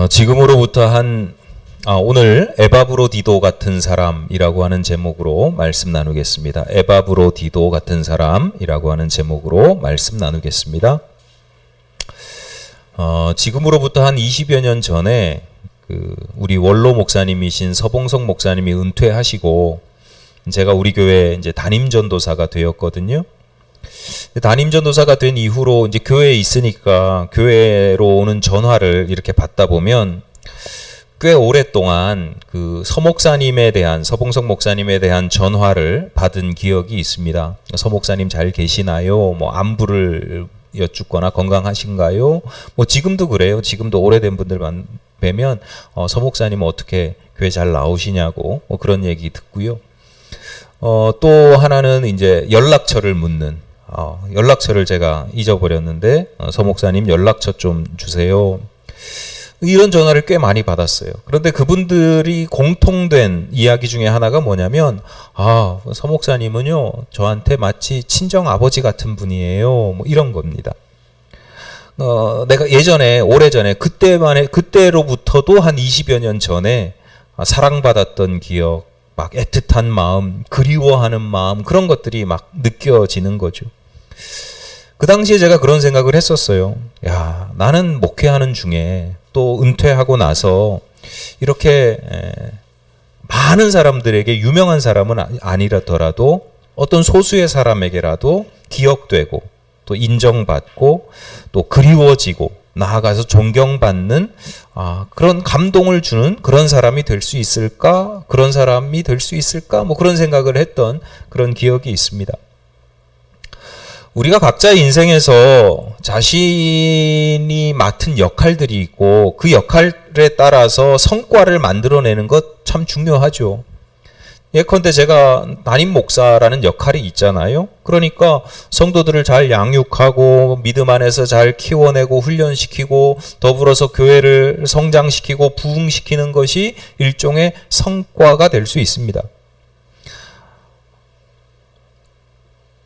지금으로부터 오늘 에바브로디도 같은 사람이라고 하는 제목으로 말씀 나누겠습니다. 에바브로디도 같은 사람이라고 하는 제목으로 말씀 나누겠습니다. 지금으로부터 한 20여 년 전에 우리 원로 목사님이신 서봉석 목사님이 은퇴하시고 제가 우리 교회 이제 담임 전도사가 되었거든요. 담임 전도사가 된 이후로 이제 교회에 있으니까 교회로 오는 전화를 이렇게 받다 보면 꽤 오랫동안 서 목사님에 대한, 서봉석 목사님에 대한 전화를 받은 기억이 있습니다. 서 목사님 잘 계시나요? 안부를 여쭙거나 건강하신가요? 지금도 그래요. 지금도 오래된 분들만 뵈면 서 목사님 어떻게 교회 잘 나오시냐고 그런 얘기 듣고요. 또 하나는 이제 연락처를 묻는, 연락처를 제가 잊어버렸는데 서 목사님 연락처 좀 주세요. 이런 전화를 꽤 많이 받았어요. 그런데 그분들이 공통된 이야기 중에 하나가 뭐냐면 서 목사님은요 저한테 마치 친정 아버지 같은 분이에요. 이런 겁니다. 내가 예전에 오래전에 그때로부터도 한 20여 년 전에 사랑받았던 기억, 막 애틋한 마음, 그리워하는 마음, 그런 것들이 막 느껴지는 거죠. 그 당시에 제가 그런 생각을 했었어요. 야, 나는 목회하는 중에 또 은퇴하고 나서 이렇게 많은 사람들에게, 유명한 사람은 아니라더라도 어떤 소수의 사람에게라도 기억되고 또 인정받고 또 그리워지고 나아가서 존경받는 그런 감동을 주는 그런 사람이 될 수 있을까? 그런 사람이 될 수 있을까? 그런 생각을 했던 그런 기억이 있습니다. 우리가 각자의 인생에서 자신이 맡은 역할들이 있고 그 역할에 따라서 성과를 만들어내는 것 참 중요하죠. 예컨대 제가 담임 목사라는 역할이 있잖아요. 그러니까 성도들을 잘 양육하고 믿음 안에서 잘 키워내고 훈련시키고 더불어서 교회를 성장시키고 부흥시키는 것이 일종의 성과가 될 수 있습니다.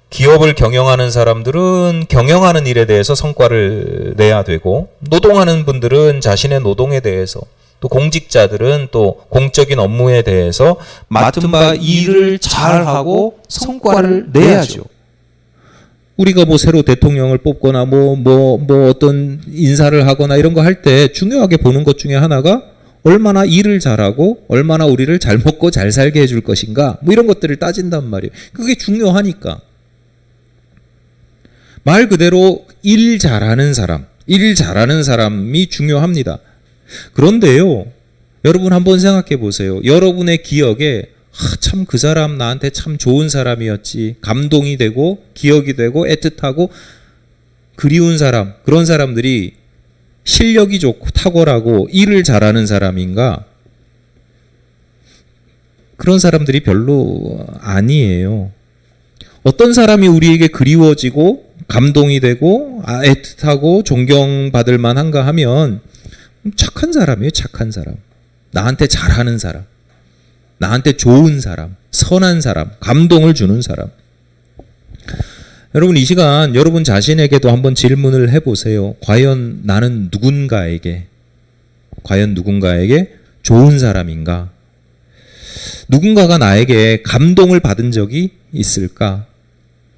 기업을 경영하는 사람들은 경영하는 일에 대해서 성과를 내야 되고, 노동하는 분들은 자신의 노동에 대해서, 또 공직자들은 또 공적인 업무에 대해서 맡은 바 일을 잘하고 성과를 내야죠. 우리가 새로 대통령을 뽑거나 어떤 인사를 하거나 이런 거 할 때 중요하게 보는 것 중에 하나가 얼마나 일을 잘하고 얼마나 우리를 잘 먹고 잘 살게 해줄 것인가, 이런 것들을 따진단 말이에요. 그게 중요하니까. 말 그대로 일 잘하는 사람이 중요합니다. 그런데요, 여러분 한번 생각해 보세요. 여러분의 기억에 참 그 사람 나한테 참 좋은 사람이었지, 감동이 되고 기억이 되고 애틋하고 그리운 사람, 그런 사람들이 실력이 좋고 탁월하고 일을 잘하는 사람인가? 그런 사람들이 별로 아니에요. 어떤 사람이 우리에게 그리워지고 감동이 되고 애틋하고 존경받을 만한가 하면 착한 사람이에요. 착한 사람, 나한테 잘하는 사람, 나한테 좋은 사람, 선한 사람, 감동을 주는 사람. 여러분, 이 시간 여러분 자신에게도 한번 질문을 해보세요. 과연 나는 누군가에게 좋은 사람인가? 누군가가 나에게 감동을 받은 적이 있을까?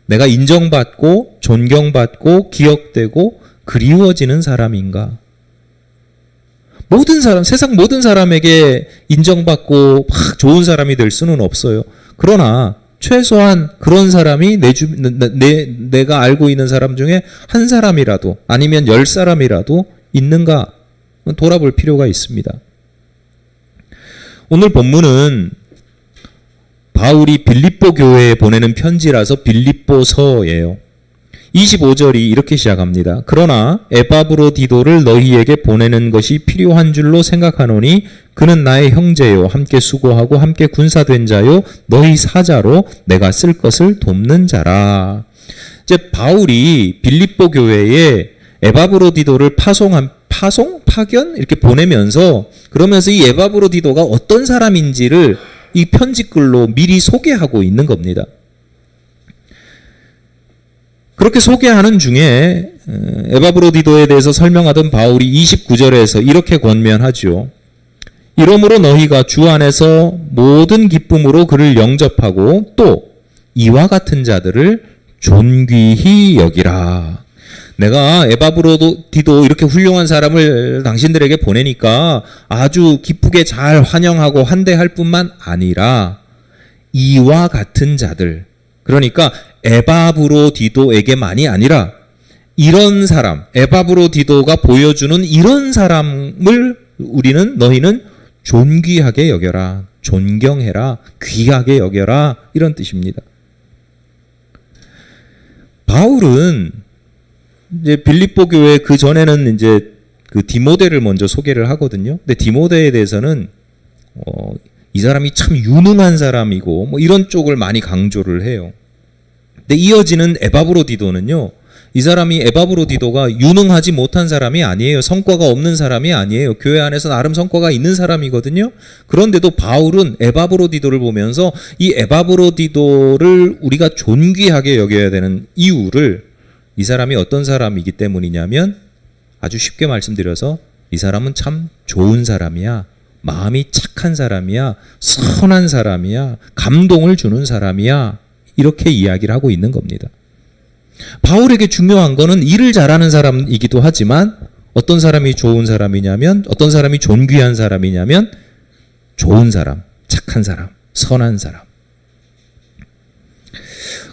내가 인정받고 존경받고 기억되고 그리워지는 사람인가? 세상 모든 사람에게 인정받고 막 좋은 사람이 될 수는 없어요. 그러나 최소한 그런 사람이 내가 알고 있는 사람 중에 한 사람이라도 아니면 10사람이라도 있는가 돌아볼 필요가 있습니다. 오늘 본문은 바울이 빌립보 교회에 보내는 편지라서 빌립보서예요. 25절이 이렇게 시작합니다. 그러나 에바브로디도를 너희에게 보내는 것이 필요한 줄로 생각하노니 그는 나의 형제요, 함께 수고하고 함께 군사된 자요, 너희 사자로 내가 쓸 것을 돕는 자라. 이제 바울이 빌립보 교회에 에바브로디도를 파견 이렇게 보내면서, 그러면서 이 에바브로디도가 어떤 사람인지를 이 편지글로 미리 소개하고 있는 겁니다. 그렇게 소개하는 중에 에바브로디도에 대해서 설명하던 바울이 29절에서 이렇게 권면하죠. 이러므로 너희가 주 안에서 모든 기쁨으로 그를 영접하고 또 이와 같은 자들을 존귀히 여기라. 내가 에바브로디도 이렇게 훌륭한 사람을 당신들에게 보내니까 아주 기쁘게 잘 환영하고 환대할 뿐만 아니라 이와 같은 자들, 그러니까 에바브로디도에게만이 아니라 이런 사람, 에바브로디도가 보여주는 이런 사람을 너희는 존귀하게 여겨라, 존경해라, 귀하게 여겨라, 이런 뜻입니다. 바울은 이제 빌립보 교회 그 전에는 이제 그 디모데를 먼저 소개를 하거든요. 근데 디모데에 대해서는 이 사람이 참 유능한 사람이고 뭐 이런 쪽을 많이 강조를 해요. 근데 이어지는 에바브로디도는요, 이 사람이 에바브로디도가 유능하지 못한 사람이 아니에요. 성과가 없는 사람이 아니에요. 교회 안에서 나름 성과가 있는 사람이거든요. 그런데도 바울은 에바브로디도를 보면서 이 에바브로디도를 우리가 존귀하게 여겨야 되는 이유를, 이 사람이 어떤 사람이기 때문이냐면, 아주 쉽게 말씀드려서 이 사람은 참 좋은 사람이야, 마음이 착한 사람이야, 선한 사람이야, 감동을 주는 사람이야, 이렇게 이야기를 하고 있는 겁니다. 바울에게 중요한 거는 일을 잘하는 사람이기도 하지만 어떤 사람이 좋은 사람이냐면, 어떤 사람이 존귀한 사람이냐면 좋은 사람, 착한 사람, 선한 사람.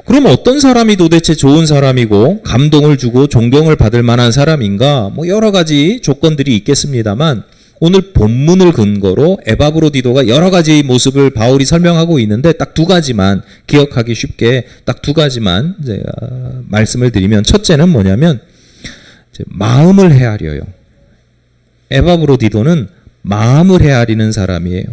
그럼 어떤 사람이 도대체 좋은 사람이고 감동을 주고 존경을 받을 만한 사람인가? 뭐 여러 가지 조건들이 있겠습니다만 오늘 본문을 근거로 에바브로디도가 여러 가지 모습을 바울이 설명하고 있는데 딱 두 가지만 기억하기 쉽게 딱 두 가지만 제가 말씀을 드리면, 첫째는 뭐냐면 마음을 헤아려요. 에바브로디도는 마음을 헤아리는 사람이에요.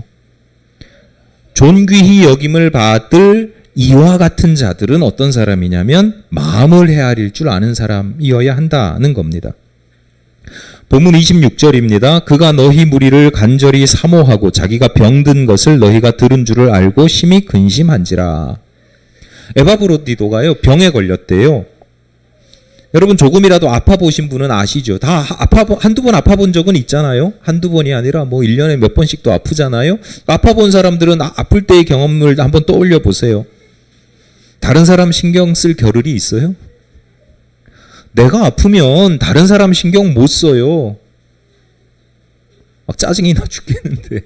존귀히 여김을 받을 이와 같은 자들은 어떤 사람이냐면 마음을 헤아릴 줄 아는 사람이어야 한다는 겁니다. 본문 26절입니다. 그가 너희 무리를 간절히 사모하고 자기가 병든 것을 너희가 들은 줄을 알고 심히 근심한지라. 에바브로디도가요, 병에 걸렸대요. 여러분 조금이라도 아파보신 분은 아시죠? 다 한두 번 아파본 적은 있잖아요. 한두 번이 아니라 뭐 1년에 몇 번씩도 아프잖아요. 아파본 사람들은 아플 때의 경험을 한번 떠올려 보세요. 다른 사람 신경 쓸 겨를이 있어요? 내가 아프면 다른 사람 신경 못 써요. 막 짜증이 나 죽겠는데.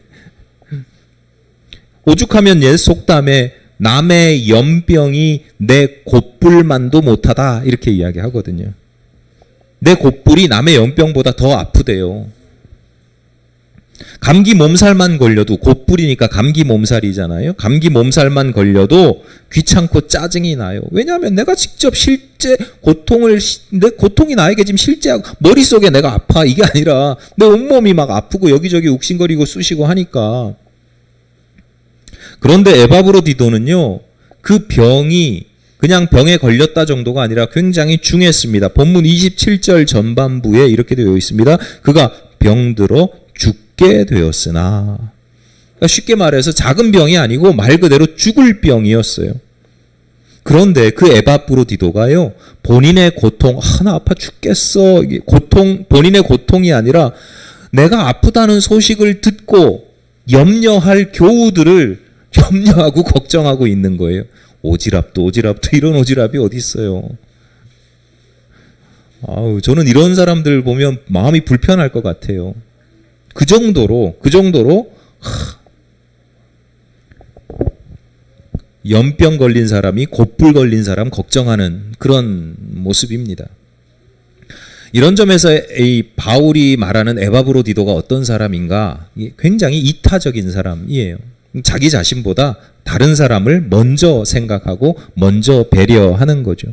오죽하면 옛 속담에 남의 연병이 내 곧불만도 못하다, 이렇게 이야기하거든요. 내 곧불이 남의 연병보다 더 아프대요. 감기 몸살만 걸려도, 곧불이니까 감기 몸살이잖아요. 감기 몸살만 걸려도 귀찮고 짜증이 나요. 왜냐하면 내가 직접 실제 내 고통이 나에게 지금 실제 머릿속에 내가 아파, 이게 아니라 내 온몸이 막 아프고 여기저기 욱신거리고 쑤시고 하니까. 그런데 에바브로디도는요, 그 병이 그냥 병에 걸렸다 정도가 아니라 굉장히 중했습니다. 본문 27절 전반부에 이렇게 되어 있습니다. 그가 병들어 죽게 되었으나. 그러니까 쉽게 말해서 작은 병이 아니고 말 그대로 죽을 병이었어요. 그런데 그 에바브로디도가요, 본인의 고통, 나 아파 죽겠어, 본인의 고통이 아니라 내가 아프다는 소식을 듣고 염려할 교우들을 염려하고 걱정하고 있는 거예요. 오지랖도 이런 오지랖이 어디 있어요. 저는 이런 사람들 보면 마음이 불편할 것 같아요. 그 정도로 연병 걸린 사람이 곧불 걸린 사람 걱정하는 그런 모습입니다. 이런 점에서 이 바울이 말하는 에바브로디도가 어떤 사람인가? 굉장히 이타적인 사람이에요. 자기 자신보다 다른 사람을 먼저 생각하고 먼저 배려하는 거죠.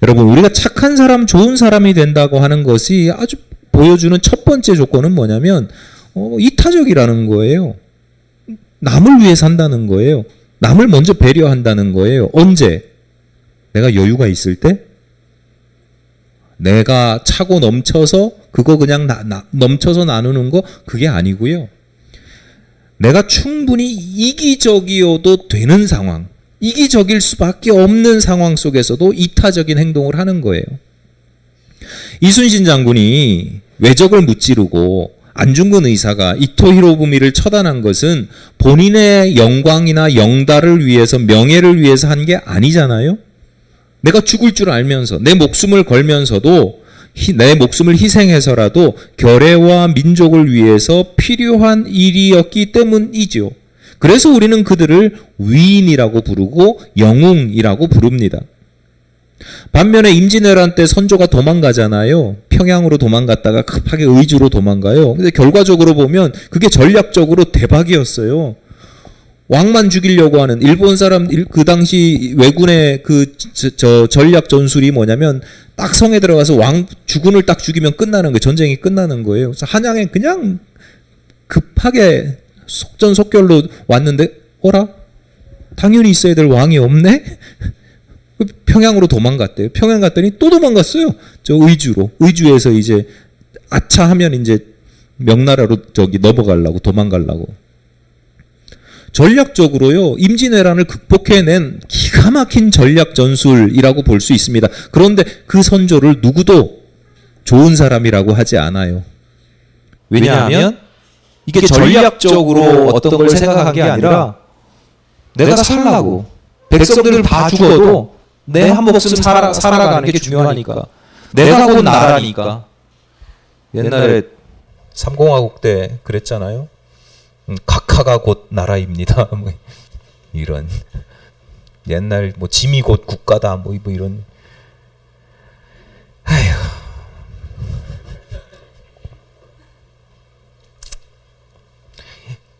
여러분, 우리가 착한 사람, 좋은 사람이 된다고 하는 것이 아주 보여주는 첫 번째 조건은 뭐냐면 이타적이라는 거예요. 남을 위해 산다는 거예요. 남을 먼저 배려한다는 거예요. 언제? 내가 여유가 있을 때? 내가 차고 넘쳐서 그거 그냥 넘쳐서 나누는 거, 그게 아니고요. 내가 충분히 이기적이어도 되는 상황, 이기적일 수밖에 없는 상황 속에서도 이타적인 행동을 하는 거예요. 이순신 장군이 외적을 무찌르고 안중근 의사가 이토 히로부미를 처단한 것은 본인의 영광이나 영달을 위해서, 명예를 위해서 한 게 아니잖아요. 내가 죽을 줄 알면서 내 목숨을 걸면서도 내 목숨을 희생해서라도 결의와 민족을 위해서 필요한 일이었기 때문이죠. 그래서 우리는 그들을 위인이라고 부르고 영웅이라고 부릅니다. 반면에 임진왜란 때 선조가 도망가잖아요. 평양으로 도망갔다가 급하게 의주로 도망가요. 근데 결과적으로 보면 그게 전략적으로 대박이었어요. 왕만 죽이려고 하는 일본 사람, 그 당시 왜군의 전략 전술이 뭐냐면 딱 성에 들어가서 주군을 딱 죽이면 끝나는 거예요. 전쟁이 끝나는 거예요. 그래서 한양에 그냥 급하게 속전속결로 왔는데 어라? 당연히 있어야 될 왕이 없네? 평양으로 도망갔대요. 평양 갔더니 또 도망갔어요. 저 의주로. 의주에서 이제 아차 하면 이제 명나라로 넘어가려고, 도망가려고. 전략적으로요, 임진왜란을 극복해낸 기가 막힌 전략 전술이라고 볼 수 있습니다. 그런데 그 선조를 누구도 좋은 사람이라고 하지 않아요. 왜냐하면 이게 전략적으로 어떤 걸 생각한 게 아니라 내가 살라고, 백성들을 다 죽어도 내 한 목숨 살아가는 게 중요하니까, 내가 곧 나라니까. 옛날에 삼공화국 때 그랬잖아요. 각하가 곧 나라입니다. 뭐 이런 옛날 뭐 짐이 곧 국가다 뭐 이런. 아휴.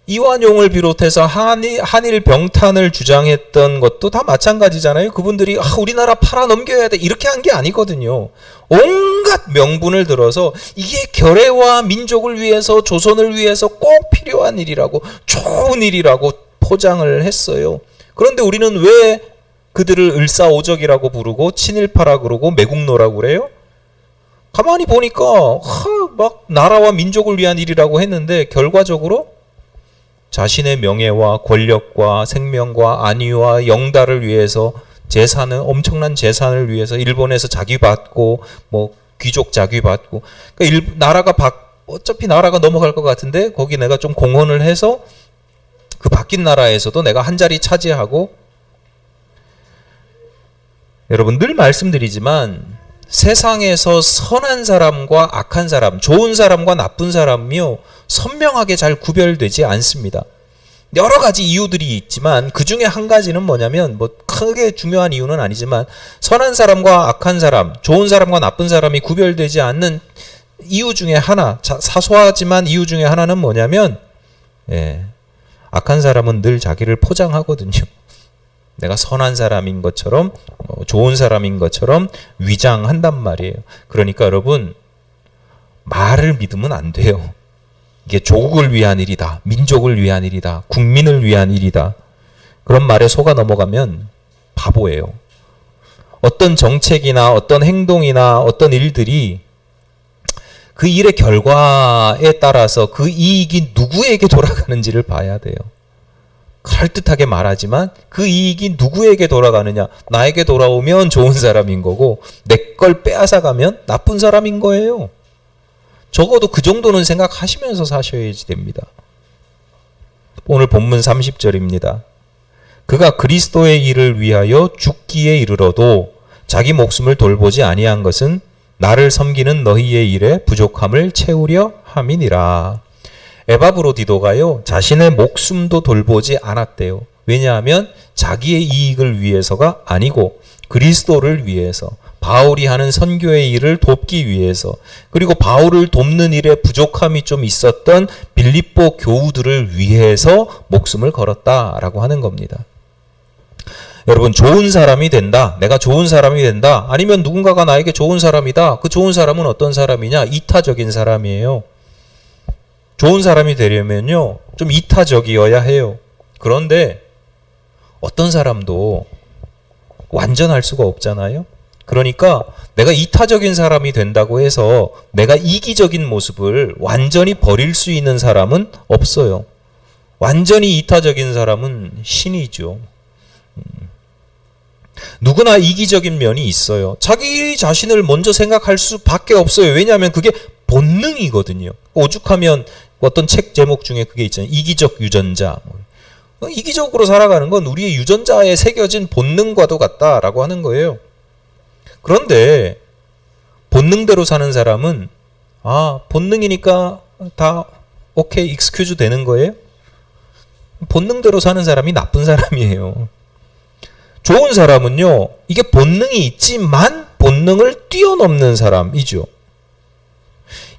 이완용을 비롯해서 한일 병탄을 주장했던 것도 다 마찬가지잖아요. 그분들이 우리나라 팔아넘겨야 돼 이렇게 한 게 아니거든요. 온갖 명분을 들어서 이게 결의와 민족을 위해서, 조선을 위해서 꼭 필요한 일이라고, 좋은 일이라고 포장을 했어요. 그런데 우리는 왜 그들을 을사오적이라고 부르고 친일파라 그러고 매국노라고 그래요? 가만히 보니까 막 나라와 민족을 위한 일이라고 했는데 결과적으로 자신의 명예와 권력과 생명과 안위와 영달을 위해서 엄청난 재산을 위해서 일본에서 자귀받고 뭐 귀족 자귀받고, 그러니까 어차피 나라가 넘어갈 것 같은데 거기 내가 좀 공헌을 해서 그 바뀐 나라에서도 내가 한 자리 차지하고. 여러분 늘 말씀드리지만 세상에서 선한 사람과 악한 사람, 좋은 사람과 나쁜 사람이요 선명하게 잘 구별되지 않습니다. 여러 가지 이유들이 있지만 그 중에 한 가지는 뭐냐면, 뭐 크게 중요한 이유는 아니지만 선한 사람과 악한 사람, 좋은 사람과 나쁜 사람이 구별되지 않는 이유 중에 하나, 사소하지만 이유 중에 하나는 뭐냐면, 악한 사람은 늘 자기를 포장하거든요. 내가 선한 사람인 것처럼, 좋은 사람인 것처럼 위장한단 말이에요. 그러니까 여러분, 말을 믿으면 안 돼요. 이게 조국을 위한 일이다, 민족을 위한 일이다, 국민을 위한 일이다, 그런 말에 속아 넘어가면 바보예요. 어떤 정책이나 어떤 행동이나 어떤 일들이 그 일의 결과에 따라서 그 이익이 누구에게 돌아가는지를 봐야 돼요. 그럴듯하게 말하지만 그 이익이 누구에게 돌아가느냐, 나에게 돌아오면 좋은 사람인 거고 내 걸 빼앗아가면 나쁜 사람인 거예요. 적어도 그 정도는 생각하시면서 사셔야지 됩니다. 오늘 본문 30절입니다. 그가 그리스도의 일을 위하여 죽기에 이르러도 자기 목숨을 돌보지 아니한 것은 나를 섬기는 너희의 일에 부족함을 채우려 함이니라. 에바브로디도가요 자신의 목숨도 돌보지 않았대요. 왜냐하면 자기의 이익을 위해서가 아니고 그리스도를 위해서, 바울이 하는 선교의 일을 돕기 위해서, 그리고 바울을 돕는 일에 부족함이 좀 있었던 빌립보 교우들을 위해서 목숨을 걸었다라고 하는 겁니다. 여러분, 좋은 사람이 된다, 내가 좋은 사람이 된다, 아니면 누군가가 나에게 좋은 사람이다. 그 좋은 사람은 어떤 사람이냐? 이타적인 사람이에요. 좋은 사람이 되려면요 좀 이타적이어야 해요. 그런데 어떤 사람도 완전할 수가 없잖아요. 그러니까 내가 이타적인 사람이 된다고 해서 내가 이기적인 모습을 완전히 버릴 수 있는 사람은 없어요. 완전히 이타적인 사람은 신이죠. 누구나 이기적인 면이 있어요. 자기 자신을 먼저 생각할 수밖에 없어요. 왜냐하면 그게 본능이거든요. 오죽하면 어떤 책 제목 중에 그게 있잖아요. 이기적 유전자. 이기적으로 살아가는 건 우리의 유전자에 새겨진 본능과도 같다라고 하는 거예요. 그런데 본능대로 사는 사람은 본능이니까 다 오케이 익스큐즈 되는 거예요? 본능대로 사는 사람이 나쁜 사람이에요. 좋은 사람은요, 이게 본능이 있지만 본능을 뛰어넘는 사람이죠.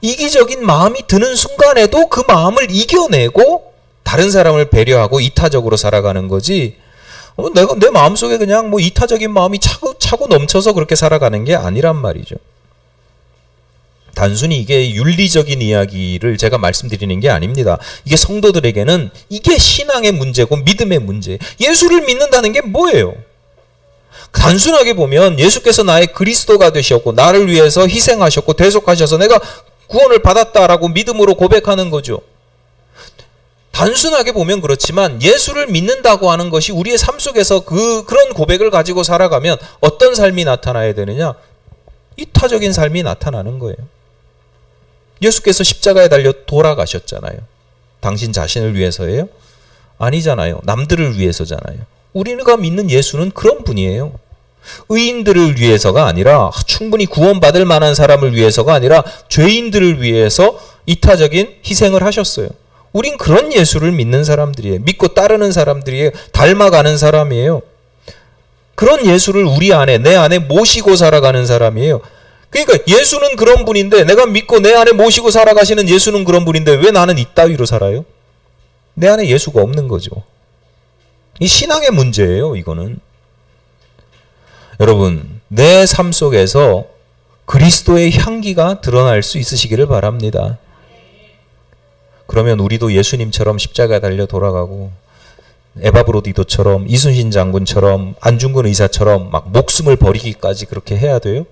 이기적인 마음이 드는 순간에도 그 마음을 이겨내고 다른 사람을 배려하고 이타적으로 살아가는 거지, 내가 내 마음속에 그냥 뭐 이타적인 마음이 차고 넘쳐서 그렇게 살아가는 게 아니란 말이죠. 단순히 이게 윤리적인 이야기를 제가 말씀드리는 게 아닙니다. 이게 성도들에게는 이게 신앙의 문제고 믿음의 문제. 예수를 믿는다는 게 뭐예요? 단순하게 보면 예수께서 나의 그리스도가 되셨고 나를 위해서 희생하셨고 대속하셔서 내가 구원을 받았다라고 믿음으로 고백하는 거죠. 단순하게 보면 그렇지만 예수를 믿는다고 하는 것이 우리의 삶 속에서 그런 고백을 가지고 살아가면 어떤 삶이 나타나야 되느냐? 이타적인 삶이 나타나는 거예요. 예수께서 십자가에 달려 돌아가셨잖아요. 당신 자신을 위해서예요? 아니잖아요. 남들을 위해서잖아요. 우리가 믿는 예수는 그런 분이에요. 의인들을 위해서가 아니라, 충분히 구원받을 만한 사람을 위해서가 아니라 죄인들을 위해서 이타적인 희생을 하셨어요. 우린 그런 예수를 믿는 사람들이에요. 믿고 따르는 사람들이에요. 닮아가는 사람이에요. 그런 예수를 우리 안에, 내 안에 모시고 살아가는 사람이에요. 그러니까 예수는 그런 분인데, 내가 믿고 내 안에 모시고 살아가시는 예수는 그런 분인데 왜 나는 이따위로 살아요? 내 안에 예수가 없는 거죠. 이 신앙의 문제예요, 이거는. 여러분, 내 삶 속에서 그리스도의 향기가 드러날 수 있으시기를 바랍니다. 그러면 우리도 예수님처럼 십자가에 달려 돌아가고 에바브로디도처럼, 이순신 장군처럼, 안중근 의사처럼 막 목숨을 버리기까지 그렇게 해야 돼요?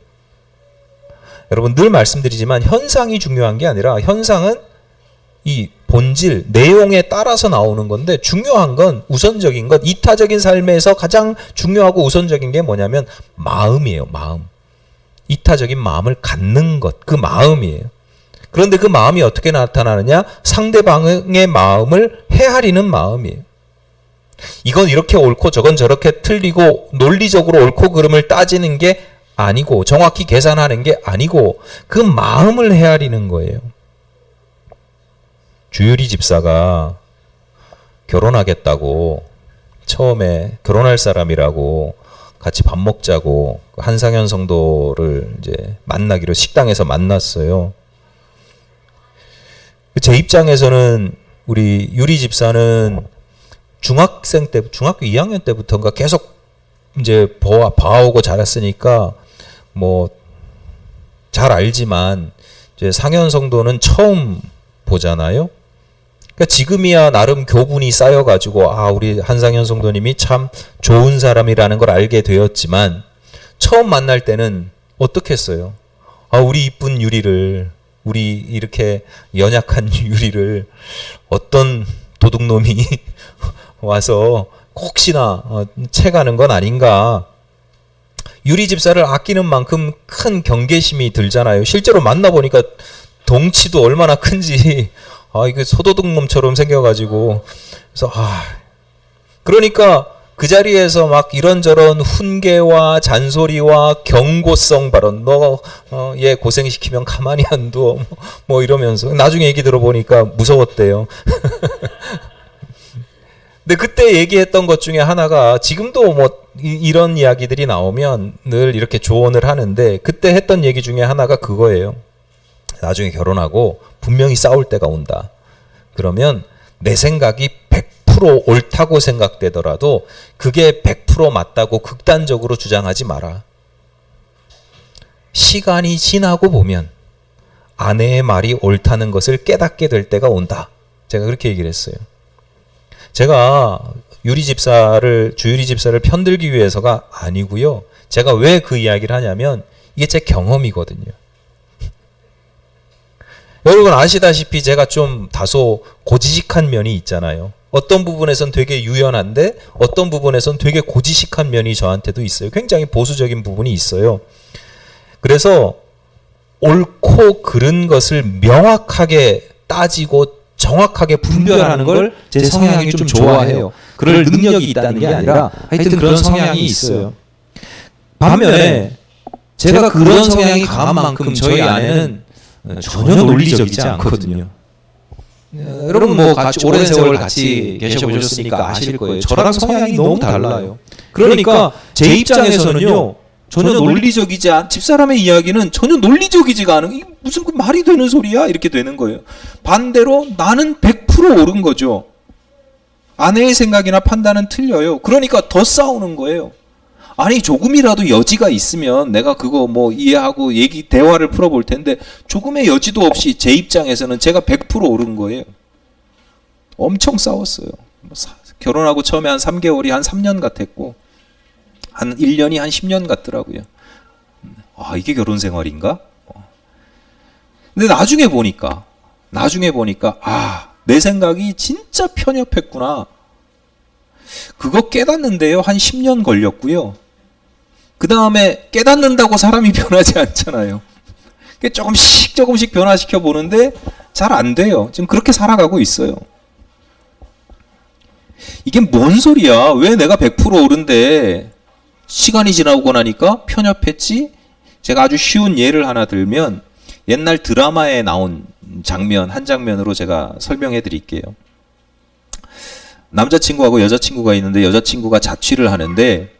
여러분, 늘 말씀드리지만 현상이 중요한 게 아니라, 현상은 이 본질, 내용에 따라서 나오는 건데, 중요한 건, 우선적인 것, 이타적인 삶에서 가장 중요하고 우선적인 게 뭐냐면 마음이에요. 마음. 이타적인 마음을 갖는 것, 그 마음이에요. 그런데 그 마음이 어떻게 나타나느냐? 상대방의 마음을 헤아리는 마음이에요. 이건 이렇게 옳고 저건 저렇게 틀리고 논리적으로 옳고 그름을 따지는 게 아니고, 정확히 계산하는 게 아니고, 그 마음을 헤아리는 거예요. 주유리 집사가 결혼하겠다고, 처음에 결혼할 사람이라고 같이 밥 먹자고 한상현 성도를 이제 만나기로 식당에서 만났어요. 제 입장에서는 우리 유리 집사는 중학생 때, 중학교 2학년 때부터인가 계속 이제 봐오고 자랐으니까 뭐 잘 알지만, 이제 상현 성도는 처음 보잖아요. 그러니까 지금이야 나름 교분이 쌓여가지고, 우리 한상현 성도님이 참 좋은 사람이라는 걸 알게 되었지만, 처음 만날 때는 어떻겠어요? 우리 이쁜 유리를, 우리 이렇게 연약한 유리를 어떤 도둑놈이 와서 혹시나 채가는 건 아닌가. 유리 집사를 아끼는 만큼 큰 경계심이 들잖아요. 실제로 만나보니까 덩치도 얼마나 큰지, 이게 소도둑놈처럼 생겨가지고, 그래서 그러니까 그 자리에서 막 이런저런 훈계와 잔소리와 경고성 발언, 얘 고생시키면 가만히 안 둬, 뭐 이러면서, 나중에 얘기 들어보니까 무서웠대요. 근데 그때 얘기했던 것 중에 하나가, 지금도 뭐 이런 이야기들이 나오면 늘 이렇게 조언을 하는데, 그때 했던 얘기 중에 하나가 그거예요. 나중에 결혼하고 분명히 싸울 때가 온다. 그러면 내 생각이 100% 옳다고 생각되더라도 그게 100% 맞다고 극단적으로 주장하지 마라. 시간이 지나고 보면 아내의 말이 옳다는 것을 깨닫게 될 때가 온다. 제가 그렇게 얘기를 했어요. 제가 주유리 집사를 편들기 위해서가 아니고요. 제가 왜 그 이야기를 하냐면, 이게 제 경험이거든요. 여러분 아시다시피 제가 좀 다소 고지식한 면이 있잖아요. 어떤 부분에선 되게 유연한데 어떤 부분에선 되게 고지식한 면이 저한테도 있어요. 굉장히 보수적인 부분이 있어요. 그래서 옳고 그른 것을 명확하게 따지고 정확하게 분별하는 걸 제 성향이 좀 좋아해요. 그럴 능력이 있다는 게 아니라 하여튼 그런 성향이 있어요. 반면에 제가 그런 성향이 강한 만큼 저희 아내는 전혀 논리적이지 않거든요. 여러분 뭐 같이 오랜 세월 같이 계셔보셨으니까 아실 거예요. 저랑 성향이 너무 달라요. 그러니까 제 입장에서는요. 전혀 논리적이지 않, 집사람의 이야기는 전혀 논리적이지가 않은, 이게 무슨 그 말이 되는 소리야? 이렇게 되는 거예요. 반대로 나는 100% 옳은 거죠. 아내의 생각이나 판단은 틀려요. 그러니까 더 싸우는 거예요. 아니 조금이라도 여지가 있으면 내가 그거 뭐 이해하고 대화를 풀어볼 텐데 조금의 여지도 없이 제 입장에서는 제가 100% 옳은 거예요. 엄청 싸웠어요. 결혼하고 처음에 한 3개월이 한 3년 같았고 한 1년이 한 10년 같더라고요. 아, 이게 결혼 생활인가? 근데 나중에 보니까 아, 내 생각이 진짜 편협했구나. 그거 깨닫는데요. 한 10년 걸렸고요. 그 다음에 깨닫는다고 사람이 변하지 않잖아요. 조금씩 변화시켜 보는데 잘 안 돼요. 지금 그렇게 살아가고 있어요. 이게 뭔 소리야? 왜 내가 100% 옳은데 시간이 지나고 나니까 편협했지? 제가 아주 쉬운 예를 하나 들면 옛날 드라마에 나온 장면, 한 장면으로 제가 설명해 드릴게요. 남자친구하고 여자친구가 있는데 여자친구가 자취를 하는데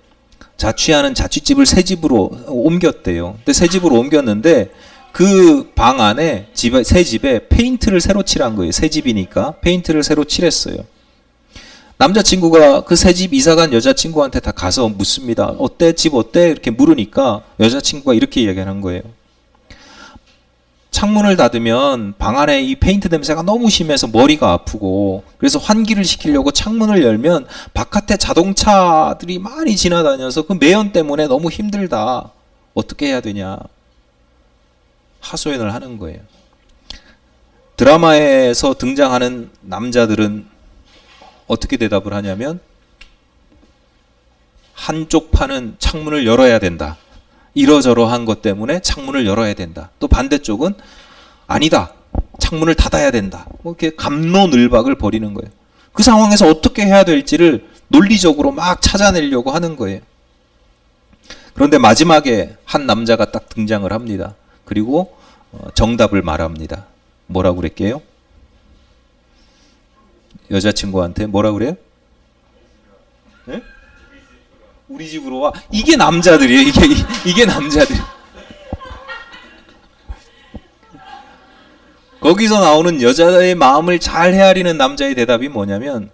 자취하는 자취집을 새 집으로 옮겼대요. 근데 새 집으로 옮겼는데 그 방 안에 새 집에 페인트를 새로 칠한 거예요. 새 집이니까 페인트를 새로 칠했어요. 남자친구가 그 새 집 이사간 여자친구한테 다 가서 묻습니다. 어때? 집 어때? 이렇게 물으니까 여자친구가 이렇게 이야기하는 거예요. 창문을 닫으면 방 안에 이 페인트 냄새가 너무 심해서 머리가 아프고 그래서 환기를 시키려고 창문을 열면 바깥에 자동차들이 많이 지나다녀서 그 매연 때문에 너무 힘들다. 어떻게 해야 되냐? 하소연을 하는 거예요. 드라마에서 등장하는 남자들은 어떻게 대답을 하냐면 한쪽 판은 창문을 열어야 된다. 이러저러한 것 때문에 창문을 열어야 된다. 또 반대쪽은 아니다. 창문을 닫아야 된다. 뭐 이렇게 갑론을박을 벌이는 거예요. 그 상황에서 어떻게 해야 될지를 논리적으로 막 찾아내려고 하는 거예요. 그런데 마지막에 한 남자가 딱 등장을 합니다. 그리고 정답을 말합니다. 뭐라고 그랬게요? 여자친구한테 뭐라 그래요? 네? 우리 집으로 와. 이게 남자들이에요. 이게 남자들. 거기서 나오는 여자의 마음을 잘 헤아리는 남자의 대답이 뭐냐면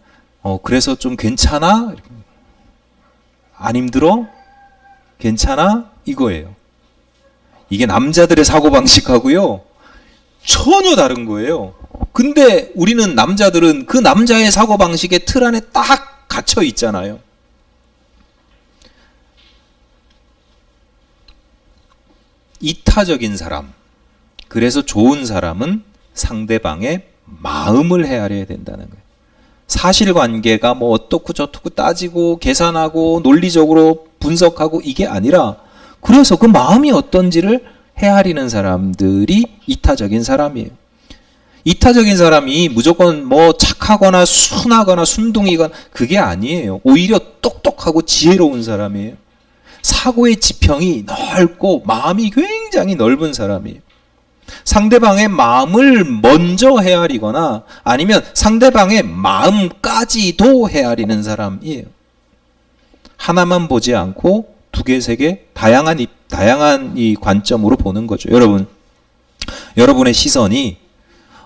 그래서 좀 괜찮아? 안 힘들어? 괜찮아? 이거예요. 이게 남자들의 사고방식하고요. 전혀 다른 거예요. 근데 우리는 남자들은 그 남자의 사고방식의 틀 안에 딱 갇혀 있잖아요. 이타적인 사람, 그래서 좋은 사람은 상대방의 마음을 헤아려야 된다는 거예요. 사실관계가 뭐 어떻고 저떻고 따지고 계산하고 논리적으로 분석하고 이게 아니라 그래서 그 마음이 어떤지를 헤아리는 사람들이 이타적인 사람이에요. 이타적인 사람이 무조건 뭐 착하거나 순하거나 순둥이거나 그게 아니에요. 오히려 똑똑하고 지혜로운 사람이에요. 사고의 지평이 넓고 마음이 굉장히 넓은 사람이에요. 상대방의 마음을 먼저 헤아리거나 아니면 상대방의 마음까지도 헤아리는 사람이에요. 하나만 보지 않고 두 개, 세 개, 다양한 이 관점으로 보는 거죠. 여러분의 시선이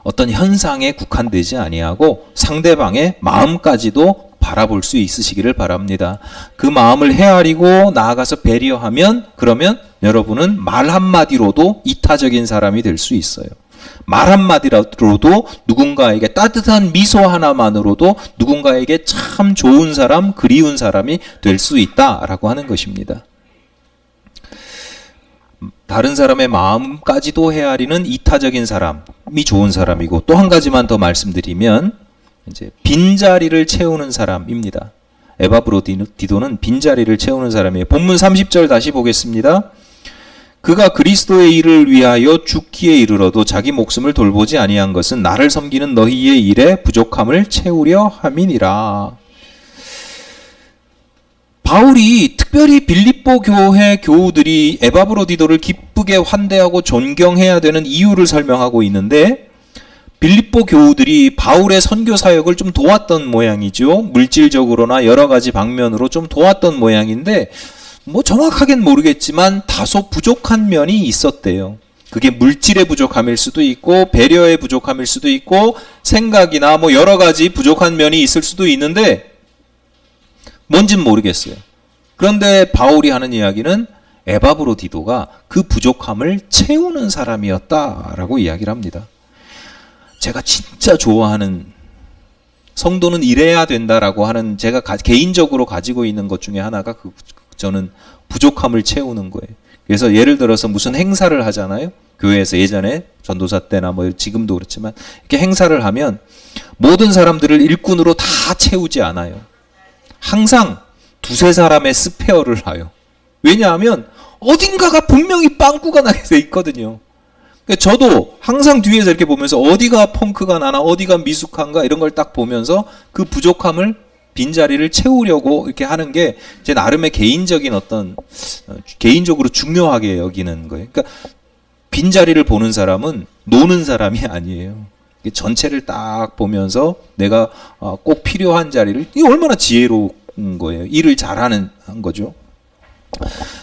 어떤 현상에 국한되지 아니하고 상대방의 마음까지도 바라볼 수 있으시기를 바랍니다. 그 마음을 헤아리고 나아가서 배려하면 그러면 여러분은 말 한마디로도 이타적인 사람이 될 수 있어요. 말 한마디로도 누군가에게 따뜻한 미소 하나만으로도 누군가에게 참 좋은 사람, 그리운 사람이 될 수 있다라고 하는 것입니다. 다른 사람의 마음까지도 헤아리는 이타적인 사람이 좋은 사람이고, 또 한 가지만 더 말씀드리면 이제 빈자리를 채우는 사람입니다. 에바브로디도는 빈자리를 채우는 사람이에요. 본문 30절 다시 보겠습니다. 그가 그리스도의 일을 위하여 죽기에 이르러도 자기 목숨을 돌보지 아니한 것은 나를 섬기는 너희의 일에 부족함을 채우려 함이니라. 바울이 특별히 빌립보 교회 교우들이 에바브로디도를 기쁘게 환대하고 존경해야 되는 이유를 설명하고 있는데, 빌립보 교우들이 바울의 선교 사역을 좀 도왔던 모양이죠. 물질적으로나 여러 가지 방면으로 좀 도왔던 모양인데, 뭐 정확하게는 모르겠지만 다소 부족한 면이 있었대요. 그게 물질의 부족함일 수도 있고 배려의 부족함일 수도 있고 생각이나 뭐 여러 가지 부족한 면이 있을 수도 있는데 뭔진 모르겠어요. 그런데 바울이 하는 이야기는 에바브로디도가 그 부족함을 채우는 사람이었다라고 이야기를 합니다. 제가 진짜 좋아하는, 성도는 이래야 된다라고 하는, 제가 개인적으로 가지고 있는 것 중에 하나가 저는 부족함을 채우는 거예요. 그래서 예를 들어서 무슨 행사를 하잖아요. 교회에서 예전에 전도사 때나 뭐 지금도 그렇지만 이렇게 행사를 하면 모든 사람들을 일꾼으로 다 채우지 않아요. 항상 두세 사람의 스페어를 하요. 왜냐하면 어딘가가 분명히 빵꾸가 나게 돼 있거든요. 저도 항상 뒤에서 이렇게 보면서 어디가 펑크가 나나 어디가 미숙한가 이런 걸 딱 보면서 그 부족함을, 빈자리를 채우려고 이렇게 하는 게 제 나름의 개인적인 어떤, 개인적으로 중요하게 여기는 거예요. 그러니까 빈자리를 보는 사람은 노는 사람이 아니에요. 전체를 딱 보면서 내가 꼭 필요한 자리를, 이게 얼마나 지혜로운 거예요. 일을 잘하는 거죠.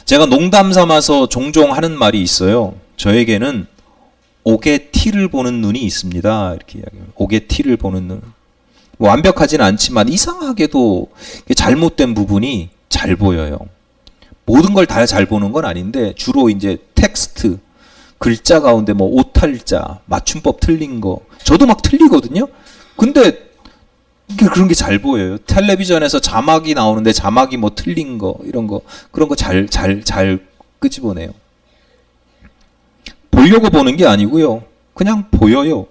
제가 농담 삼아서 종종 하는 말이 있어요. 저에게는 옥의 티를 보는 눈이 있습니다. 이렇게 이야기해요. 옥의 티를 보는 눈. 뭐 완벽하지는 않지만 이상하게도 잘못된 부분이 잘 보여요. 모든 걸 다 잘 보는 건 아닌데 주로 이제 텍스트, 글자 가운데 뭐 오탈자, 맞춤법 틀린 거, 저도 막 틀리거든요. 근데 그런 게 잘 보여요. 텔레비전에서 자막이 나오는데 자막이 뭐 틀린 거, 이런 거, 그런 거 잘 끄집어내요. 보려고 보는 게 아니고요. 그냥 보여요.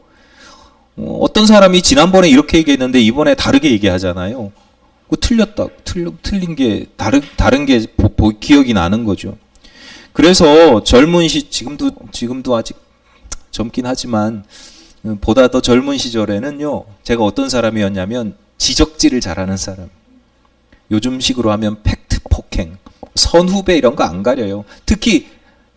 어떤 사람이 지난번에 이렇게 얘기했는데 이번에 다르게 얘기하잖아요. 틀렸다. 틀린 게 다른 게 기억이 나는 거죠. 그래서 젊은 지금도 아직 젊긴 하지만 보다 더 젊은 시절에는요. 제가 어떤 사람이었냐면 지적질을 잘하는 사람. 요즘식으로 하면 팩트 폭행, 선후배 이런 거 안 가려요. 특히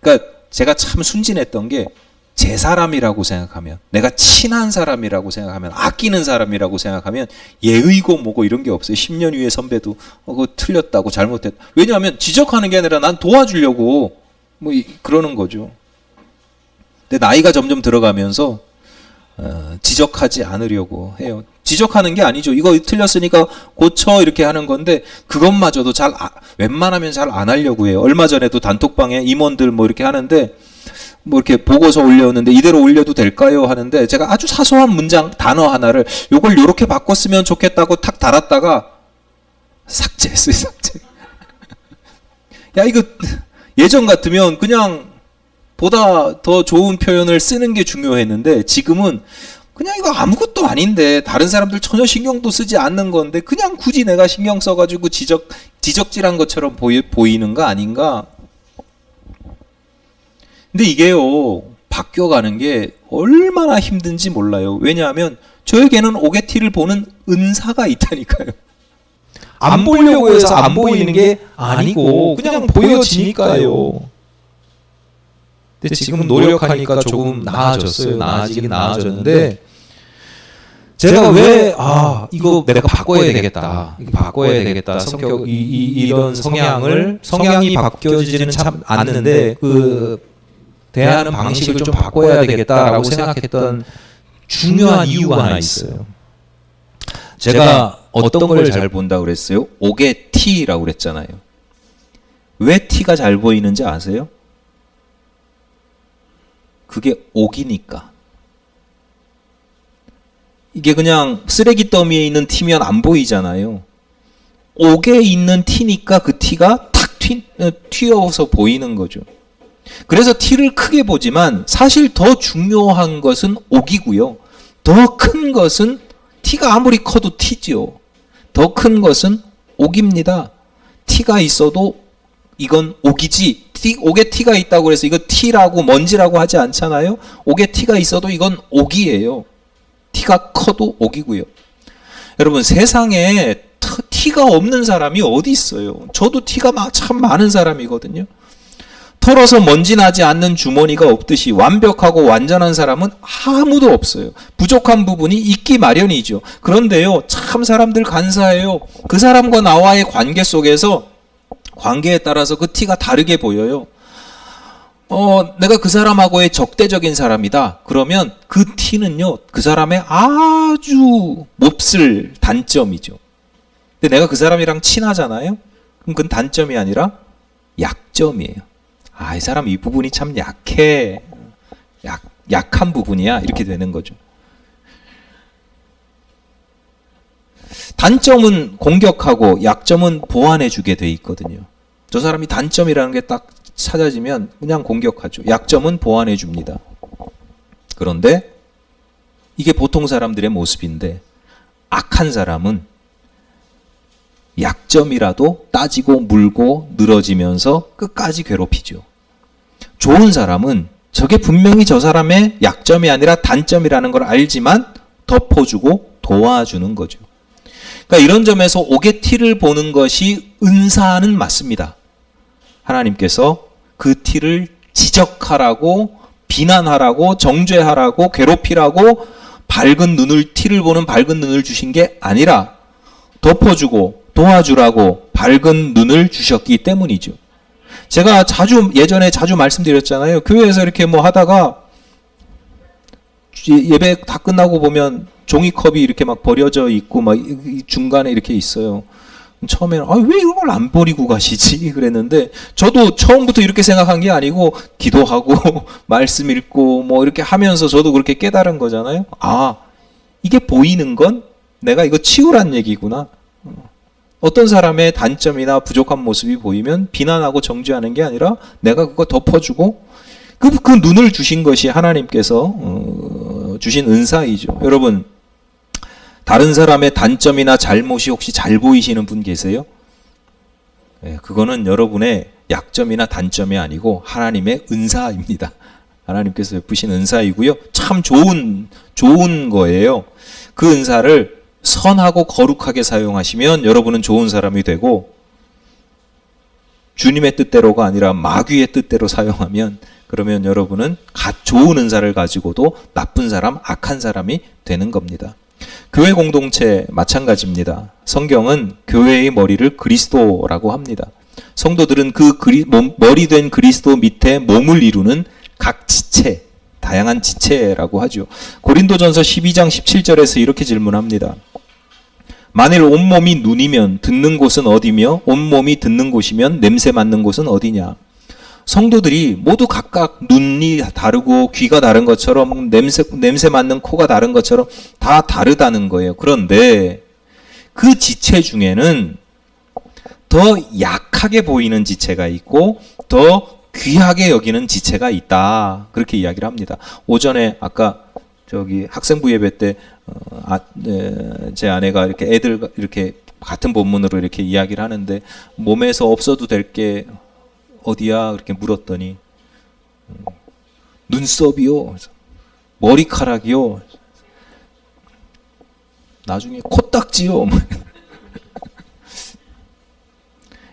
그러니까 제가 참 순진했던 게 제 사람이라고 생각하면, 내가 친한 사람이라고 생각하면, 아끼는 사람이라고 생각하면 예의고 뭐고 이런 게 없어요. 10년 위에 선배도 그거 틀렸다고 잘못했다. 왜냐하면 지적하는 게 아니라 난 도와주려고 뭐 그러는 거죠. 근데 나이가 점점 들어가면서 지적하지 않으려고 해요. 지적하는 게 아니죠. 이거 틀렸으니까 고쳐 이렇게 하는 건데 그것마저도 웬만하면 잘 안 하려고 해요. 얼마 전에도 단톡방에 임원들 뭐 이렇게 하는데 뭐 이렇게 보고서 올렸는데 이대로 올려도 될까요? 하는데 제가 아주 사소한 문장, 단어 하나를 요걸 요렇게 바꿨으면 좋겠다고 탁 달았다가 삭제했어요. 삭제. 야, 이거 예전 같으면 그냥 보다 더 좋은 표현을 쓰는 게 중요했는데 지금은 그냥 이거 아무것도 아닌데 다른 사람들 전혀 신경도 쓰지 않는 건데 그냥 굳이 내가 신경 써가지고 지적질한 것처럼 보이는 거 아닌가? 근데 이게요, 바뀌어가는 게 얼마나 힘든지 몰라요. 왜냐하면 저에게는 오게티를 보는 은사가 있다니까요. 안 보려고 해서 안 보이는 게 아니고 그냥 보여지니까요. 근데 지금은 노력하니까 조금 나아졌어요. 나아지긴 나아졌는데 제가 왜 이거 내가 바꿔야 되겠다. 이거 바꿔야 되겠다. 성격 이런 성향이 바뀌어지지는 참 않는데 그 대하는 방식을 좀 바꿔야 되겠다라고 생각했던 중요한 이유가 하나 있어요. 제가 어떤 걸 잘 본다고 그랬어요? 옥의 티라고 그랬잖아요. 왜 티가 잘 보이는지 아세요? 그게 옥이니까. 이게 그냥 쓰레기 더미에 있는 티면 안 보이잖아요. 옥에 있는 티니까 그 티가 탁 튀어서 보이는 거죠. 그래서 티를 크게 보지만 사실 더 중요한 것은 옥이고요. 더 큰 것은 티가 아무리 커도 티죠. 더 큰 것은 옥입니다. 티가 있어도 이건 옥이지. 옥에 티가 있다고 해서 이거 티라고 먼지라고 하지 않잖아요. 옥에 티가 있어도 이건 옥이에요. 티가 커도 옥이고요. 여러분 세상에 티가 없는 사람이 어디 있어요? 저도 티가 참 많은 사람이거든요. 털어서 먼지 나지 않는 주머니가 없듯이 완벽하고 완전한 사람은 아무도 없어요. 부족한 부분이 있기 마련이죠. 그런데요, 참 사람들 간사해요. 그 사람과 나와의 관계 속에서 관계에 따라서 그 티가 다르게 보여요. 내가 그 사람하고의 적대적인 사람이다. 그러면 그 티는요, 그 사람의 아주 몹쓸 단점이죠. 근데 내가 그 사람이랑 친하잖아요? 그럼 그건 단점이 아니라 약점이에요. 이 사람 이 부분이 참 약해. 약한 부분이야. 이렇게 되는 거죠. 단점은 공격하고 약점은 보완해 주게 돼 있거든요. 저 사람이 단점이라는 게 딱 찾아지면 그냥 공격하죠. 약점은 보완해 줍니다. 그런데 이게 보통 사람들의 모습인데 악한 사람은 약점이라도 따지고 물고 늘어지면서 끝까지 괴롭히죠. 좋은 사람은 저게 분명히 저 사람의 약점이 아니라 단점이라는 걸 알지만 덮어주고 도와주는 거죠. 그러니까 이런 점에서 옥의 티를 보는 것이 은사는 맞습니다. 하나님께서 그 티를 지적하라고, 비난하라고, 정죄하라고, 괴롭히라고 밝은 눈을, 티를 보는 밝은 눈을 주신 게 아니라 덮어주고 도와주라고 밝은 눈을 주셨기 때문이죠. 제가 예전에 자주 말씀드렸잖아요. 교회에서 이렇게 뭐 하다가 예배 다 끝나고 보면 종이컵이 이렇게 막 버려져 있고 막 중간에 이렇게 있어요. 처음에는 왜 이런 걸 안 버리고 가시지? 그랬는데 저도 처음부터 이렇게 생각한 게 아니고 기도하고 말씀 읽고 뭐 이렇게 하면서 저도 그렇게 깨달은 거잖아요. 이게 보이는 건 내가 이거 치우란 얘기구나. 어떤 사람의 단점이나 부족한 모습이 보이면 비난하고 정죄하는 게 아니라 내가 그거 덮어주고 그 눈을 주신 것이 하나님께서 주신 은사이죠. 여러분, 다른 사람의 단점이나 잘못이 혹시 잘 보이시는 분 계세요? 그거는 여러분의 약점이나 단점이 아니고 하나님의 은사입니다. 하나님께서 베푸신 은사이고요. 참 좋은 거예요. 그 은사를 선하고 거룩하게 사용하시면 여러분은 좋은 사람이 되고, 주님의 뜻대로가 아니라 마귀의 뜻대로 사용하면 그러면 여러분은 좋은 은사를 가지고도 나쁜 사람, 악한 사람이 되는 겁니다. 교회 공동체 마찬가지입니다. 성경은 교회의 머리를 그리스도라고 합니다. 성도들은 머리 된 그리스도 밑에 몸을 이루는 각 지체, 다양한 지체라고 하죠. 고린도전서 12장 17절에서 이렇게 질문합니다. 만일 온몸이 눈이면 듣는 곳은 어디며 온몸이 듣는 곳이면 냄새 맡는 곳은 어디냐. 성도들이 모두 각각 눈이 다르고 귀가 다른 것처럼 냄새 맡는 코가 다른 것처럼 다 다르다는 거예요. 그런데 그 지체 중에는 더 약하게 보이는 지체가 있고 더 귀하게 여기는 지체가 있다. 그렇게 이야기를 합니다. 오전에 아까 학생부 예배 때 제 아내가 이렇게 애들 이렇게 같은 본문으로 이렇게 이야기를 하는데 몸에서 없어도 될 게 어디야? 그렇게 물었더니 눈썹이요, 머리카락이요, 나중에 코딱지요.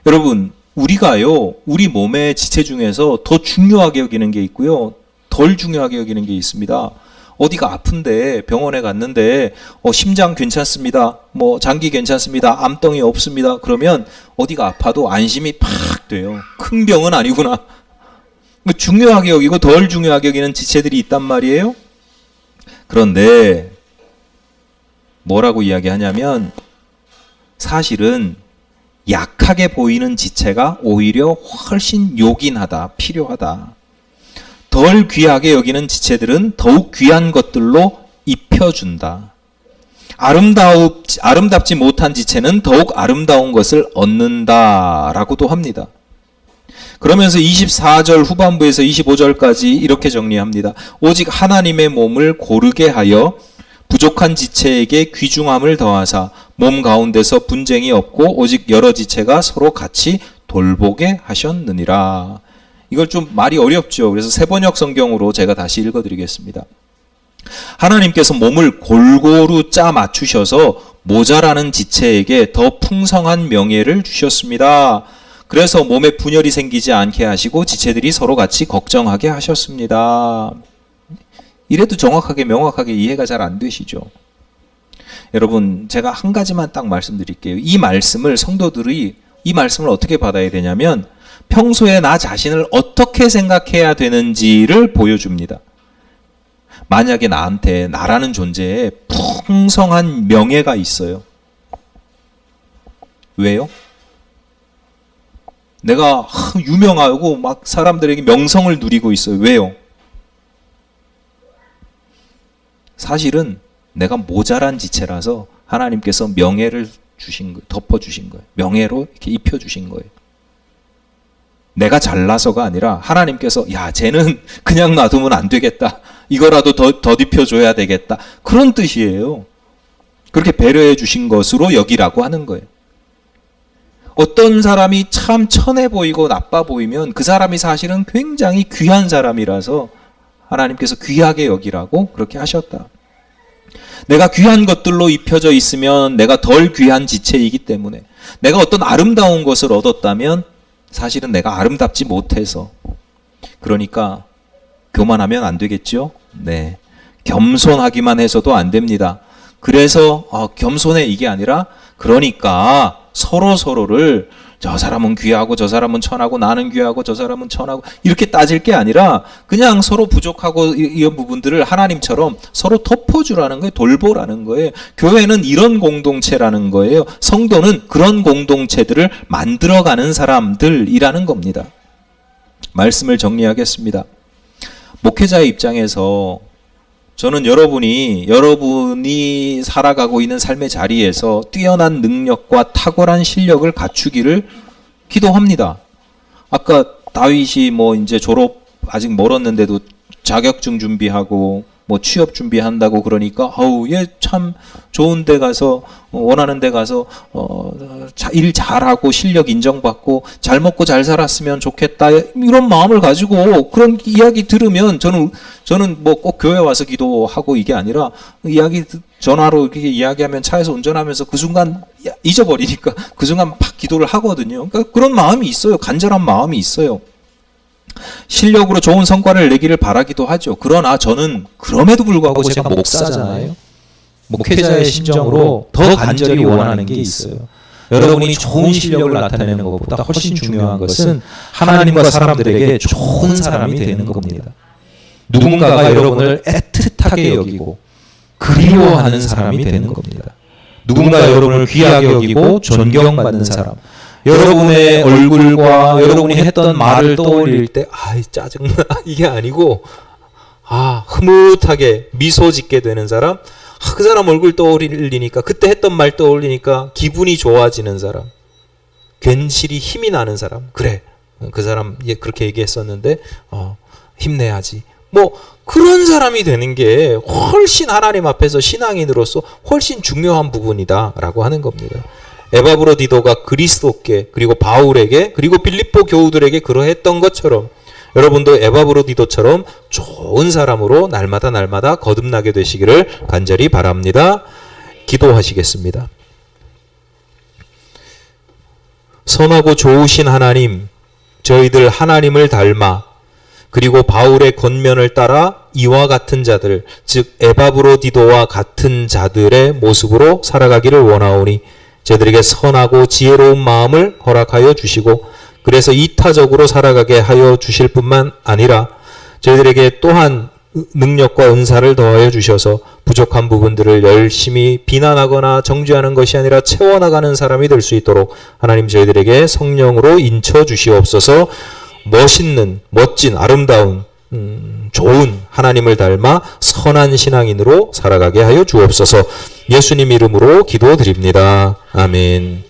여러분, 우리가요, 우리 몸의 지체 중에서 더 중요하게 여기는 게 있고요, 덜 중요하게 여기는 게 있습니다. 어디가 아픈데 병원에 갔는데 심장 괜찮습니다, 뭐 장기 괜찮습니다, 암덩이 없습니다. 그러면 어디가 아파도 안심이 팍 돼요. 큰 병은 아니구나. 중요하게 여기고 덜 중요하게 여기는 지체들이 있단 말이에요. 그런데 뭐라고 이야기하냐면 사실은 약하게 보이는 지체가 오히려 훨씬 요긴하다, 필요하다. 덜 귀하게 여기는 지체들은 더욱 귀한 것들로 입혀준다. 아름답지 못한 지체는 더욱 아름다운 것을 얻는다라고도 합니다. 그러면서 24절 후반부에서 25절까지 이렇게 정리합니다. 오직 하나님의 몸을 고르게 하여 부족한 지체에게 귀중함을 더하사 몸 가운데서 분쟁이 없고 오직 여러 지체가 서로 같이 돌보게 하셨느니라. 이걸 좀 말이 어렵죠. 그래서 새번역 성경으로 제가 다시 읽어드리겠습니다. 하나님께서 몸을 골고루 짜 맞추셔서 모자라는 지체에게 더 풍성한 명예를 주셨습니다. 그래서 몸에 분열이 생기지 않게 하시고 지체들이 서로 같이 걱정하게 하셨습니다. 이래도 정확하게 명확하게 이해가 잘 안 되시죠? 여러분, 제가 한 가지만 딱 말씀드릴게요. 이 말씀을 성도들이 이 말씀을 어떻게 받아야 되냐면 평소에 나 자신을 어떻게 생각해야 되는지를 보여줍니다. 만약에 나한테 나라는 존재에 풍성한 명예가 있어요. 왜요? 내가 유명하고 막 사람들에게 명성을 누리고 있어요. 왜요? 사실은 내가 모자란 지체라서 하나님께서 명예를 주신 거예요. 덮어주신 거예요. 명예로 이렇게 입혀주신 거예요. 내가 잘나서가 아니라 하나님께서 야, 쟤는 그냥 놔두면 안 되겠다. 이거라도 더 입혀줘야 되겠다. 그런 뜻이에요. 그렇게 배려해 주신 것으로 여기라고 하는 거예요. 어떤 사람이 참 천해 보이고 나빠 보이면 그 사람이 사실은 굉장히 귀한 사람이라서 하나님께서 귀하게 여기라고 그렇게 하셨다. 내가 귀한 것들로 입혀져 있으면 내가 덜 귀한 지체이기 때문에 내가 어떤 아름다운 것을 얻었다면 사실은 내가 아름답지 못해서 그러니까 교만하면 안 되겠죠? 네. 겸손하기만 해서도 안 됩니다. 그래서 겸손해 이게 아니라 그러니까 서로를 저 사람은 귀하고 저 사람은 천하고 나는 귀하고 저 사람은 천하고 이렇게 따질 게 아니라 그냥 서로 부족하고 이런 부분들을 하나님처럼 서로 덮어주라는 거예요. 돌보라는 거예요. 교회는 이런 공동체라는 거예요. 성도는 그런 공동체들을 만들어가는 사람들이라는 겁니다. 말씀을 정리하겠습니다. 목회자의 입장에서 저는 여러분이 살아가고 있는 삶의 자리에서 뛰어난 능력과 탁월한 실력을 갖추기를 기도합니다. 아까 다윗이 이제 졸업 아직 멀었는데도 자격증 준비하고 취업 준비한다고 그러니까 얘 참 좋은 데 가서 원하는 데 가서 일 잘하고 실력 인정받고 잘 먹고 잘 살았으면 좋겠다 이런 마음을 가지고 그런 이야기 들으면 저는 꼭 교회 와서 기도하고 이게 아니라 전화로 이렇게 이야기하면 차에서 운전하면서 그 순간 잊어버리니까 그 순간 막 기도를 하거든요. 그러니까 그런 마음이 있어요. 간절한 마음이 있어요. 실력으로 좋은 성과를 내기를 바라기도 하죠. 그러나 저는 그럼에도 불구하고 제가 목사잖아요. 목회자의 심정으로 더 간절히 원하는 게 있어요. 여러분이 좋은 실력을 나타내는 것보다 훨씬 중요한 것은 하나님과 사람들에게 좋은 사람이 되는 겁니다. 누군가가 여러분을 애틋하게 여기고 그리워하는 사람이 되는 겁니다. 누군가 여러분을 귀하게 여기고 존경받는 사람. 여러분의 얼굴과 여러분이 했던 말을 떠올릴 때 짜증나 이게 아니고 흐뭇하게 미소 짓게 되는 사람, 그 사람 얼굴 떠올리니까 그때 했던 말 떠올리니까 기분이 좋아지는 사람, 괜시리 힘이 나는 사람. 그래, 그 사람 그렇게 얘기했었는데 힘내야지. 그런 사람이 되는 게 훨씬 하나님 앞에서 신앙인으로서 훨씬 중요한 부분이다라고 하는 겁니다. 에바브로디도가 그리스도께 그리고 바울에게 그리고 빌립보 교우들에게 그러했던 것처럼 여러분도 에바브로디도처럼 좋은 사람으로 날마다 거듭나게 되시기를 간절히 바랍니다. 기도하시겠습니다. 선하고 좋으신 하나님, 저희들 하나님을 닮아 그리고 바울의 권면을 따라 이와 같은 자들, 즉 에바브로디도와 같은 자들의 모습으로 살아가기를 원하오니 저희들에게 선하고 지혜로운 마음을 허락하여 주시고 그래서 이타적으로 살아가게 하여 주실 뿐만 아니라 저희들에게 또한 능력과 은사를 더하여 주셔서 부족한 부분들을 열심히 비난하거나 정죄하는 것이 아니라 채워나가는 사람이 될 수 있도록 하나님 저희들에게 성령으로 인쳐 주시옵소서. 멋진 아름다운 좋은 하나님을 닮아 선한 신앙인으로 살아가게 하여 주옵소서. 예수님 이름으로 기도드립니다. 아멘.